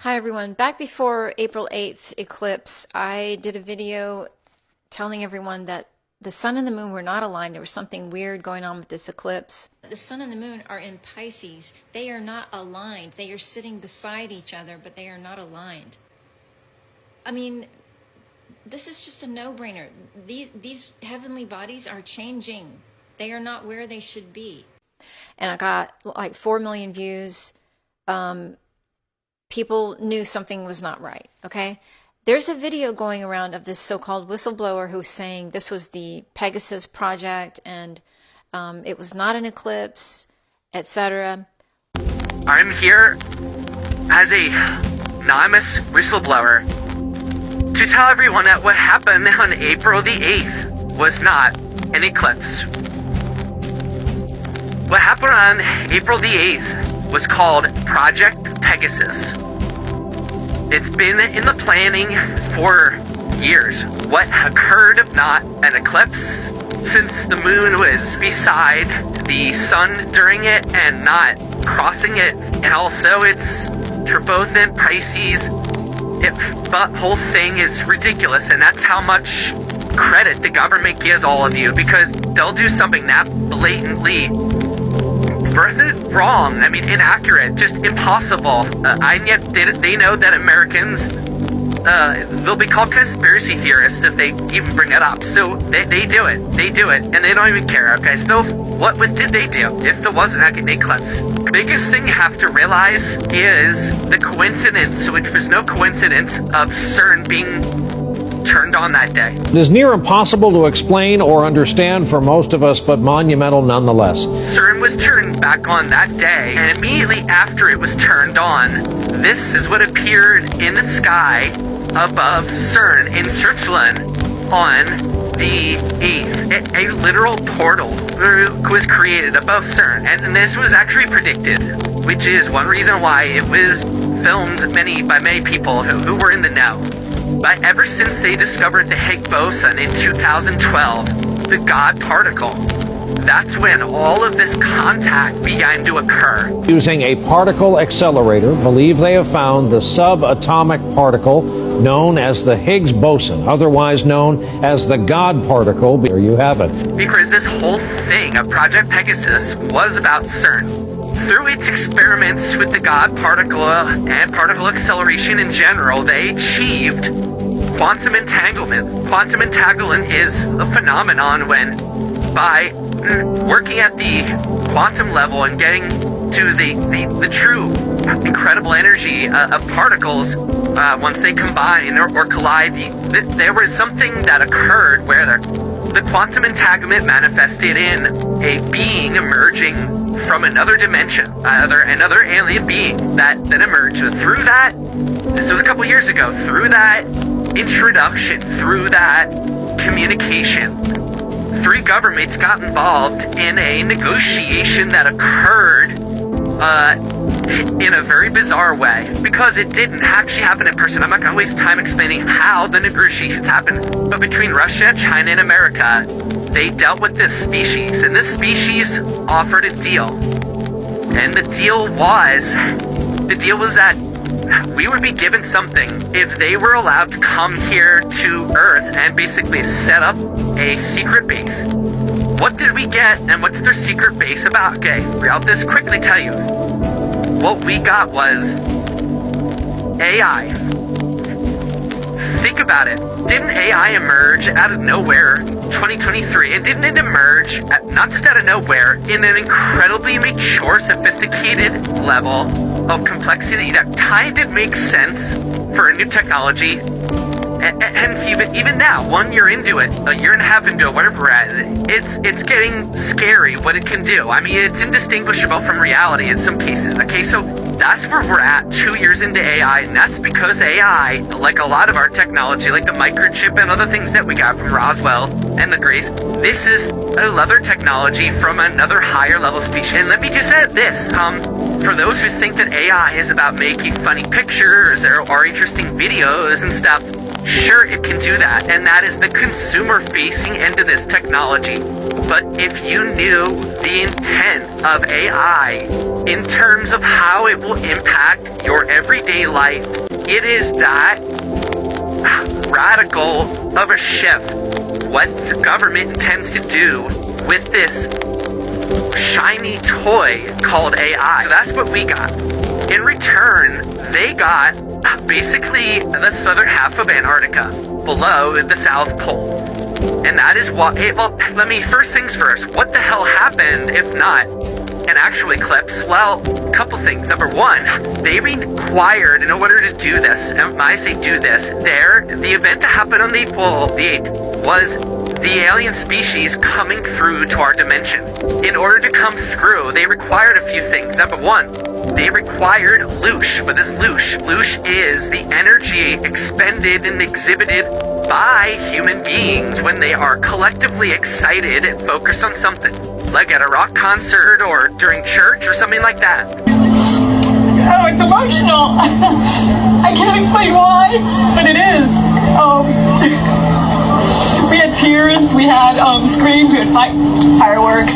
Hi everyone. Back before April 8th eclipse, I did a video telling everyone that the sun and the moon were not aligned. There was something weird going on with this eclipse. The sun and the moon are in Pisces. They are not aligned. They are sitting beside each other, but they are not aligned. I mean, this is just a no-brainer. These heavenly bodies are changing. They are not where they should be. And I got like 4 million views. People knew something was not right, okay? There's a video going around of this so-called whistleblower who's saying this was the Pegasus project and it was not an eclipse, etc. I'm here as a anonymous whistleblower to tell everyone that what happened on April the 8th was not an eclipse. What happened on April the 8th was called Project Pegasus. It's been in the planning for years. What occurred, if not an eclipse, since the moon was beside the sun during it and not crossing it, and also it's for both in Pisces. The whole thing is ridiculous, and that's how much credit the government gives all of you, because they'll do something that blatantly wrong, I mean inaccurate, just impossible, and yet they know that Americans, they'll be called conspiracy theorists if they even bring it up, so they do it, and they don't even care, okay? So what did they do if there wasn't an eclipse? The biggest thing you have to realize is the coincidence, which was no coincidence, of CERN being turned on that day. It is near impossible to explain or understand for most of us, but monumental nonetheless. CERN was turned back on that day, and immediately after it was turned on, this is what appeared in the sky above CERN in Switzerland on the 8th. A literal portal was created above CERN, and this was actually predicted, which is one reason why it was filmed by many people who were in the know. But ever since they discovered the Higgs boson in 2012, the God particle, that's when all of this contact began to occur. Using a particle accelerator, believe they have found the subatomic particle known as the Higgs boson, otherwise known as the God particle. There you have it. Because this whole thing of Project Pegasus was about CERN. Through its experiments with the God particle and particle acceleration in general, they achieved quantum entanglement. Quantum entanglement is a phenomenon when, by working at the quantum level and getting to the true incredible energy of particles, once they combine or collide, there was something that occurred where the quantum entanglement manifested in a being emerging from another dimension, another alien being that emerged. Through that, this was a couple years ago, through that introduction, through that communication, 3 governments got involved in a negotiation that occurred in a very bizarre way, because it didn't actually happen in person. I'm not going to waste time explaining how the negotiations happened, but between Russia, China, and America, they dealt with this species, and this species offered a deal. And the deal was that we would be given something if they were allowed to come here to Earth and basically set up a secret base. What did we get, and what's their secret base about? Okay, I'll just quickly tell you. What we got was AI. Think about it. Didn't AI emerge out of nowhere 2023? And didn't it emerge, not just out of nowhere, in an incredibly mature, sophisticated level of complexity that kind of makes sense for a new technology? And even now, 1 year into it, a year and a half into it, whatever we're at, it's getting scary what it can do. I mean, it's indistinguishable from reality in some cases. Okay, so that's where we're at 2 years into AI, and that's because AI, like a lot of our technology, like the microchip and other things that we got from Roswell and the Grace, this is another technology from another higher level species. And let me just add this, for those who think that AI is about making funny pictures or interesting videos and stuff, sure, it can do that, and that is the consumer-facing end of this technology. But if you knew the intent of AI in terms of how it will impact your everyday life. It is that radical of a shift. What the government intends to do with this shiny toy called AI. So that's what we got. In return, they got basically the southern half of Antarctica, below the South Pole. And that is what, well, let me, first things first, what the hell happened if not an actual eclipse? Well, a couple things. Number one, they required, in order to do this, and when I say do this, the event to happen on the 8th was the alien species coming through to our dimension. In order to come through, they required a few things. Number one, they required loosh. What is loosh? Loosh is the energy expended and exhibited by human beings when they are collectively excited and focused on something, like at a rock concert or during church or something like that. Oh, it's emotional. I can't explain why, but it is. We had tears, we had screams, we had fireworks.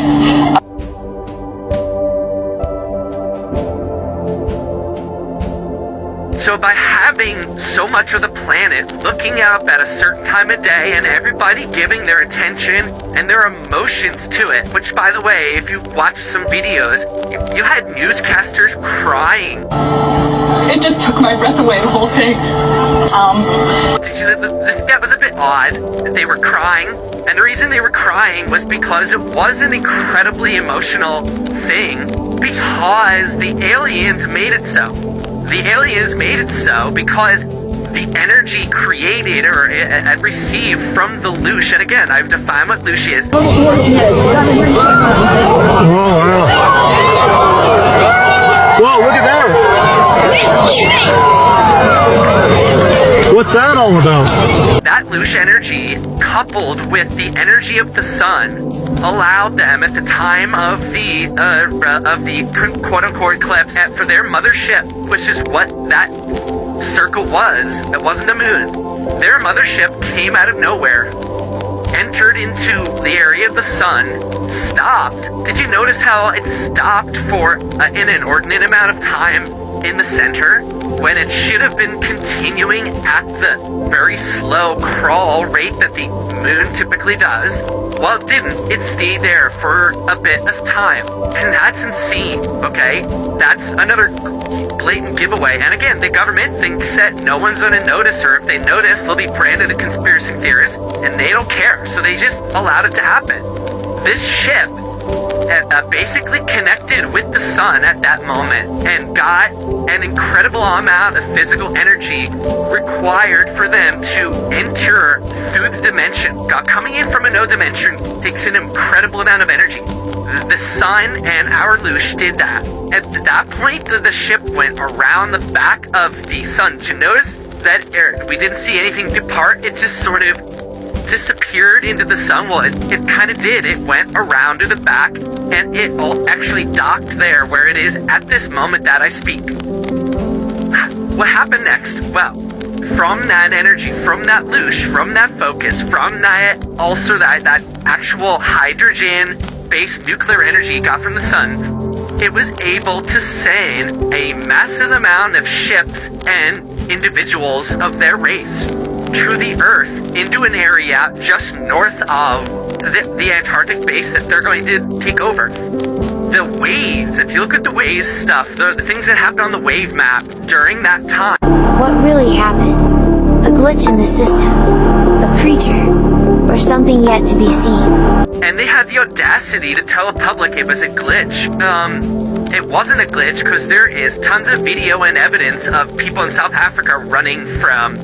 So by having so much of the planet looking up at a certain time of day and everybody giving their attention and their emotions to it, which, by the way, if you watch some videos, you had newscasters crying. It just took my breath away, the whole thing. That was a bit odd that they were crying. And the reason they were crying was because it was an incredibly emotional thing, because the aliens made it so. The aliens made it so because the energy created or received from the loosh, and again, I've defined what loosh is. Oh, wow. Whoa, look at that. What's that all about? That loosh energy, coupled with the energy of the sun, allowed them at the time of the quote-unquote eclipse for their mothership, which is what that circle was. It wasn't a moon. Their mothership came out of nowhere, entered into the area of the sun, stopped. Did you notice how it stopped for an inordinate amount of time in the center, when it should have been continuing at the very slow crawl rate that the moon typically does? Well, it didn't. It stayed there for a bit of time. And that's insane, okay? That's another blatant giveaway. And again, the government thinks that no one's going to notice, or if they notice, they'll be branded a conspiracy theorist, and they don't care. So they just allowed it to happen. This ship basically connected with the sun at that moment and got an incredible amount of physical energy required for them to enter through the dimension. God coming in from another dimension takes an incredible amount of energy. The sun and our loosh did that. At that point, the ship went around the back of the sun. Did you notice that we didn't see anything depart? It just sort of disappeared into the sun. Well, it kind of did. It went around to the back, and it all actually docked there where it is at this moment that I speak. What happened next? Well, from that energy, from that loosh, from that focus, from that also that actual hydrogen-based nuclear energy got from the sun, it was able to send a massive amount of ships and individuals of their race through the Earth into an area just north of the Antarctic base that they're going to take over. The waves, if you look at the waves stuff, the things that happened on the wave map during that time. What really happened? A glitch in the system? A creature? Or something yet to be seen? And they had the audacity to tell the public it was a glitch. It wasn't a glitch because there is tons of video and evidence of people in South Africa running from,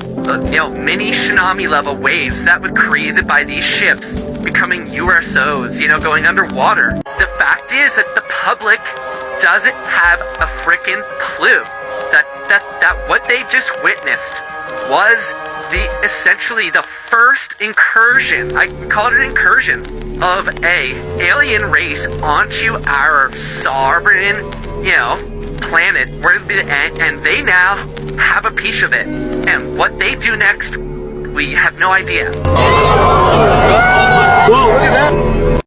mini tsunami level waves that were created by these ships becoming USOs, going underwater. The fact is that the public doesn't have a frickin' clue that what they just witnessed was essentially the first incursion, I call it an incursion, of a alien race onto our sovereign, planet, and they now have a piece of it. And what they do next, we have no idea. Whoa, look at that!